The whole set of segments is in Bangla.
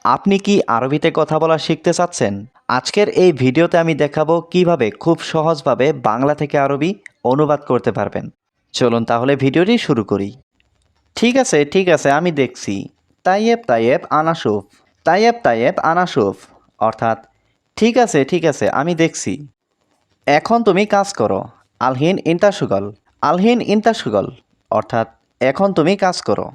আপনি কি আরবিতে কথা বলা শিখতে চাচ্ছেন? আজকের এই ভিডিওতে আমি দেখাবো কিভাবে খুব সহজভাবে বাংলা থেকে আরবি অনুবাদ করতে পারবেন। চলুন তাহলে ভিডিওটি শুরু করি। ঠিক আছে আমি দেখছি। তাইয়েব তাইয়েব আনাসুফ। তাইয়েব তাইয়েব আনাসুফ অর্থাৎ ঠিক আছে আমি দেখছি। এখন তুমি কাজ করো। আলহিন ইন্তাসুগল। আলহিন ইন্তাসুগল অর্থাৎ এখন তুমি কাজ করো।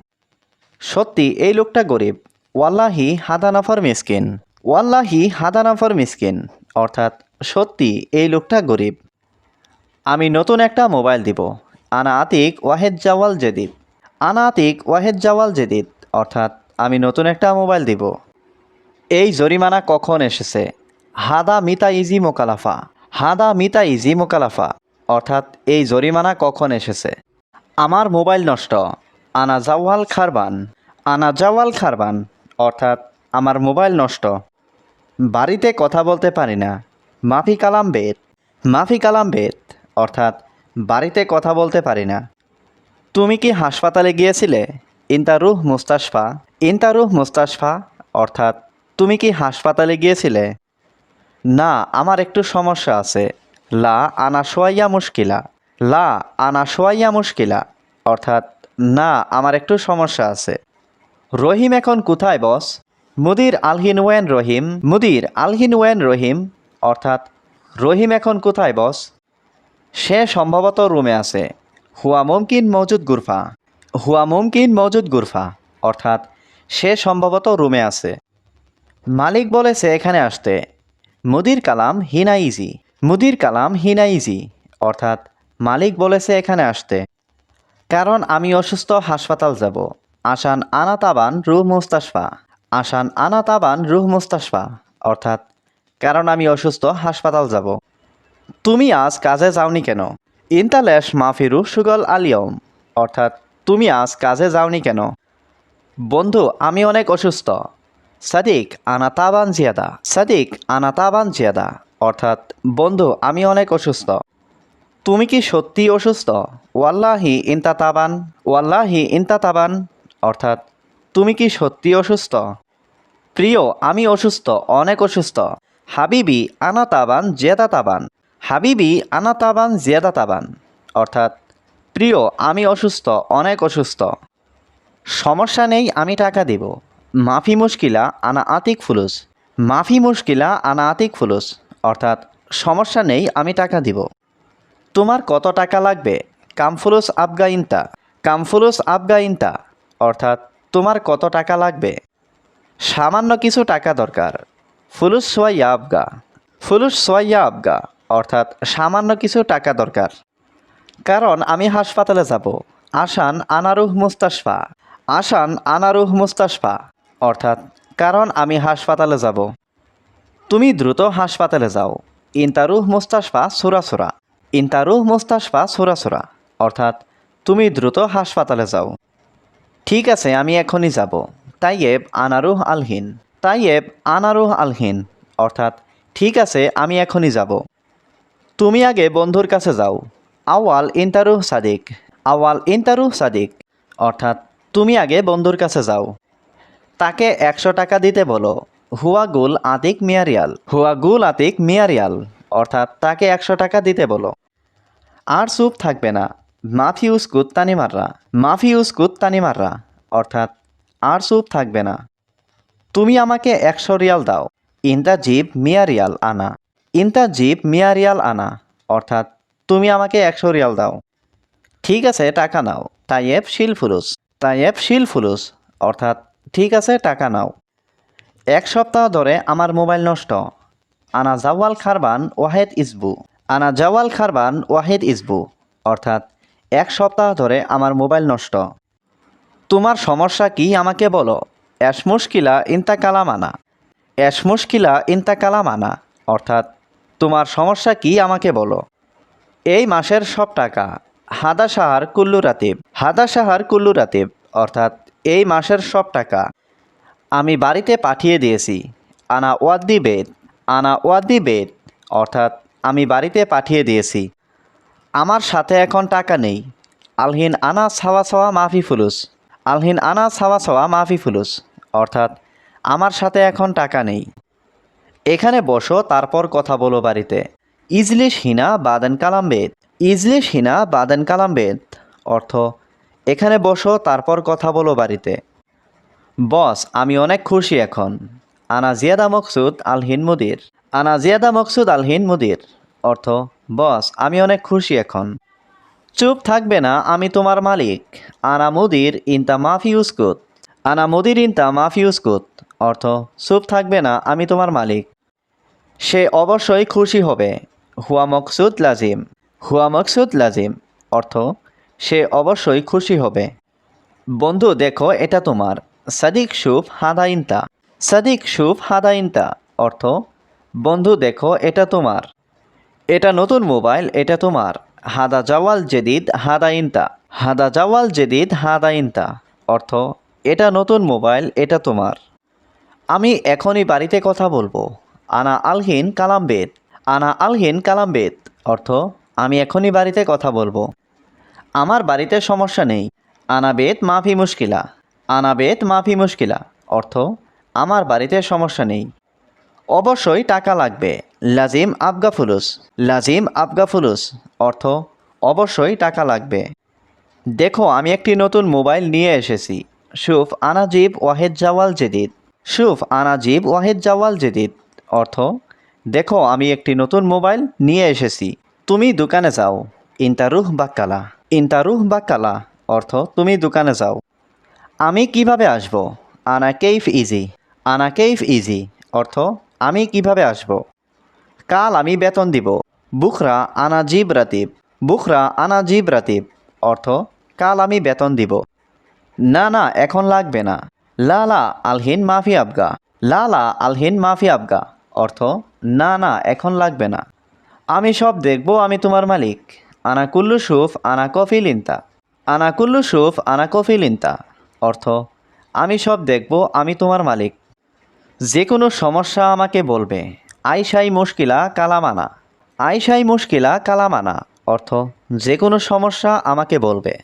সত্যি এই লোকটা গরিব। ওয়াল্লাহি হাদানাফর মিসকিন। ওয়াল্লাহি হাদানাফর মিসকিন অর্থাৎ সত্যি এই লোকটা গরিব। আমি নতুন একটা মোবাইল দিব। আনা আতিক ওয়াহেদ জাওয়াল জেদিদ। আনা আতিক ওয়াহেদ জাওয়াল জেদিদ অর্থাৎ আমি নতুন একটা মোবাইল দিব। এই জরিমানা কখন এসেছে? হাদা মিতা ইজি মোকালাফা। হাদা মিতা ইজি মোকালাফা অর্থাৎ এই জরিমানা কখন এসেছে? আমার মোবাইল নষ্ট। আনা জাওয়াল খারবান। আনা জাওয়াল খারবান অর্থাৎ আমার মোবাইল নষ্ট। বাড়িতে কথা বলতে পারি না। মাফি কালাম বেত। মাফি কালাম বেত অর্থাৎ বাড়িতে কথা বলতে পারি না। তুমি কি হাসপাতালে গিয়েছিলে? ইনতা রুহ মুস্তাশফা। ইনতা রুহ মুস্তাশফা অর্থাৎ তুমি কি হাসপাতালে গিয়েছিলে? না, আমার একটু সমস্যা আছে। লা আনা সোয়াইয়া মুশকিলা। লা আনা সোয়াইয়া মুশকিলা অর্থাৎ না, আমার একটু সমস্যা আছে। রহিম এখন কোথায় বস? মুদির আলহিন ওয়েন রহিম। মুদির আলহিন ওয়েন রহিম অর্থাৎ রহিম এখন কোথায় বস? সে সম্ভবত রুমে আছে। হুয়া মুমকিন মৌজুদ গুরফা। হুয়া মুমকিন মৌজুদ গুরফা অর্থাৎ সে সম্ভবত রুমে আছে। মালিক বলেছে এখানে আসতে। মুদির কালাম হিনা ইজি। মুদির কালাম হিনা ইজি অর্থাৎ মালিক বলেছে এখানে আসতে। কারণ আমি অসুস্থ হাসপাতাল যাব। আসান আনা তাবান রুহ মুস্তাশফা। আসান আনা তাবান রুহ মুস্তাশফা অর্থাৎ কারণ আমি অসুস্থ হাসপাতাল যাব। তুমি আজ কাজে যাওনি কেন? ইন্তালেশ মাফিরু সুগল আলিয়ম অর্থাৎ তুমি আজ কাজে যাওনি কেন? বন্ধু আমি অনেক অসুস্থ। সাদিক আনা তাবান জিয়াদা। সাদিক আনা তাবান জিয়াদা অর্থাৎ বন্ধু আমি অনেক অসুস্থ। তুমি কি সত্যি অসুস্থ? ওয়াল্লাহি ইনতা তাবান। ওয়াল্লাহি ইনতা তাবান অর্থাৎ তুমি কি সত্যি অসুস্থ? প্রিয় আমি অসুস্থ, অনেক অসুস্থ। হাবিবি আনা তাবান জিয়াদা তাবান। হাবিবি আনা তাবান জিয়াদা তাবান অর্থাৎ প্রিয় আমি অসুস্থ, অনেক অসুস্থ। সমস্যা নেই আমি টাকা দেব। মাফি মুশকিলা আনা আতিক ফুলুস। মাফি মুশকিলা আনা আতিক ফুলুস অর্থাৎ সমস্যা নেই আমি টাকা দিব। তোমার কত টাকা লাগবে? কামফুলুস আবগা ইনতা। কামফুলুস আবগা ইনতা অর্থাৎ তোমার কত টাকা লাগবে? সামান্য কিছু টাকা দরকার। ফুলুস সোয়াইয়া আবগা। ফুলুস সোয়াইয়া আবগা অর্থাৎ সামান্য কিছু টাকা দরকার। কারণ আমি হাসপাতালে যাব। আসান আনারুহ মুস্তাশফা। আসান আনারুহ মুস্তাশফা অর্থাৎ কারণ আমি হাসপাতালে যাব। তুমি দ্রুত হাসপাতালে যাও। ইনতারুহ মুস্তাশফা সুরাসুরা। ইনতারুহ মুস্তাশফা সুরাসুরা অর্থাৎ তুমি দ্রুত হাসপাতালে যাও। ঠিক আছে আমি এখনই যাব। তাইয়েব আনারুহ আলহিন। তাইয়েব আনারুহ আলহিন অর্থাৎ ঠিক আছে আমি এখনই যাব। তুমি আগে বন্ধুর কাছে যাও। আওয়াল ইনতারুহ সাদিক। আওয়াল ইনতারুহ সাদিক অর্থাৎ তুমি আগে বন্ধুর কাছে যাও। তাকে 100 টাকা দিতে বলো। হুয়া গুল আতিক মিয়ারিয়াল। হুয়া গুল আতিক মিয়ারিয়াল অর্থাৎ তাকে 100 টাকা দিতে বলো। আর চুপ থাকবে না। মাফি উস্কুত তানিমাররা। মাফি উস্কুত তানিমাররা অর্থাৎ আর চুপ থাকবে না। তুমি আমাকে 100 রিয়াল দাও। ইনতা জিব মিয়া রিয়াল আনা। ইনতা জিব মিয়া রিয়াল আনা অর্থাৎ তুমি আমাকে 100 রিয়াল দাও। ঠিক আছে টাকা নাও। তাইয়েব শিল ফুলুস। তাইয়েব শিল ফুলুস অর্থাৎ ঠিক আছে টাকা নাও। 1 সপ্তাহ ধরে আমার মোবাইল নষ্ট। আনা জাওয়াল খারবান ওয়াহেদ ইসবু। আনা জাওয়াল খারবান ওয়াহেদ ইসবু অর্থাৎ 1 সপ্তাহ ধরে আমার মোবাইল নষ্ট। তোমার সমস্যা কি আমাকে বলো। এস মুশকিলা ইনতা কালাম আনা। এস মুশকিলা ইনতা কালাম আনা অর্থাৎ তোমার সমস্যা কি আমাকে বলো। এই মাসের সব টাকা। হাদা সাহার কুল্লু রাতিব। হাদা সাহার কুল্লু রাতিব অর্থাৎ এই মাসের সব টাকা। আমি বাড়িতে পাঠিয়ে দিয়েছি। আনা ওয়াদ্দি বেদ। আনা ওয়াদ্দি বেদ অর্থাৎ আমি বাড়িতে পাঠিয়ে দিয়েছি। আমার সাথে এখন টাকা নেই। আলহিন আনা সাওয়া সাওয়া মাফি ফুলুস। আলহিন আনা সাওয়া সাওয়া মাফি ফুলুস অর্থাৎ আমার সাথে এখন টাকা নেই। এখানে বসো তারপর কথা বলো বাড়িতে। ইজলিশ হিনা বাদেন কালামবেদ। ইজলিশ হিনা বাদেন কালামবেদ অর্থ এখানে বসো তারপর কথা বলো বাড়িতে। বস, আমি অনেক খুশি এখন। আনা জিয়াদা মকসুদ আল হিন মুদির। আনা জিয়াদা মকসুদ আল হিন মুদির অর্থ বস, আমি অনেক খুশি এখন। চুপ থাকবে না, আমি তোমার মালিক। আনা মুদির ইনতা মাফি উস্কুত। আনা মুদির ইনতা মাফি উস্কুত অর্থ চুপ থাকবে না, আমি তোমার মালিক। সে অবশ্যই খুশি হবে। হুয়া মকসুদ লাজিম। হুয়া মকসুদ লাজিম অর্থ সে অবশ্যই খুশি হবে। বন্ধু দেখো, এটা তোমার। সাদিক শুভ হাদা ইনতা। সাদিক শুভ হাদা ইনতা অর্থ বন্ধু দেখো, এটা তোমার। এটা নতুন মোবাইল, এটা তোমার। হাদা জাওয়াল জেদিদ হাদা ইনতা। হাদা জাওয়াল জেদিদ হাদা ইনতা অর্থ এটা নতুন মোবাইল, এটা তোমার। আমি এখনই বাড়িতে কথা বলবো। আনা আলহিন কালামবেদ। আনা আলহিন কালামবেদ অর্থ আমি এখনই বাড়িতে কথা বলবো। আমার বাড়িতে সমস্যা নেই। আনা বেত মাফি মুশকিলা। আনা বেত মাফি মুশকিলা অর্থ আমার বাড়িতে সমস্যা নেই। অবশ্যই টাকা লাগবে। লাজিম আবগা ফুলুস। লাজিম আবগা ফুলুস অর্থ অবশ্যই টাকা লাগবে। দেখো, আমি একটি নতুন মোবাইল নিয়ে এসেছি। শুফ আনাজিব ওয়াহেদ জাওয়াল জেদিদ। শুফ আনাজিব ওয়াহেদ জাওয়াল জেদিদ অর্থ দেখো, আমি একটি নতুন মোবাইল নিয়ে এসেছি। তুমি দোকানে যাও। ইন্তারুহ বাক্কালা। ইন্তারুহ বাক্কালা অর্থ তুমি দোকানে যাও। আমি কিভাবে আসব? আনা কেইফ ইজি। আনা কেইফ ইজি অর্থ আমি কিভাবে আসব। কাল আমি বেতন দিব। বুখরা আনা জিব রাতিব। বুখরা আনা জিব রাতিব অর্থ কাল আমি বেতন দিব। না না, এখন লাগবে না। লালা আলহিন মাফি আবগা। লালা আলহিন মাফি আবগা অর্থ না না, এখন লাগবে না। আমি সব দেখব, আমি তোমার মালিক। আনা কুল্লু শুফ আনা কফিল ইনতা। আনা কুল্লু শুফ আনা কফিল ইনতা অর্থ আমি সব দেখব, আমি তোমার মালিক। যে কোনো সমস্যা আমাকে বলবে। আইসাই মুশকিলা কালামানা। আইসাই মুশকিলা কালামানা অর্থ যে কোনো সমস্যা আমাকে বলবে।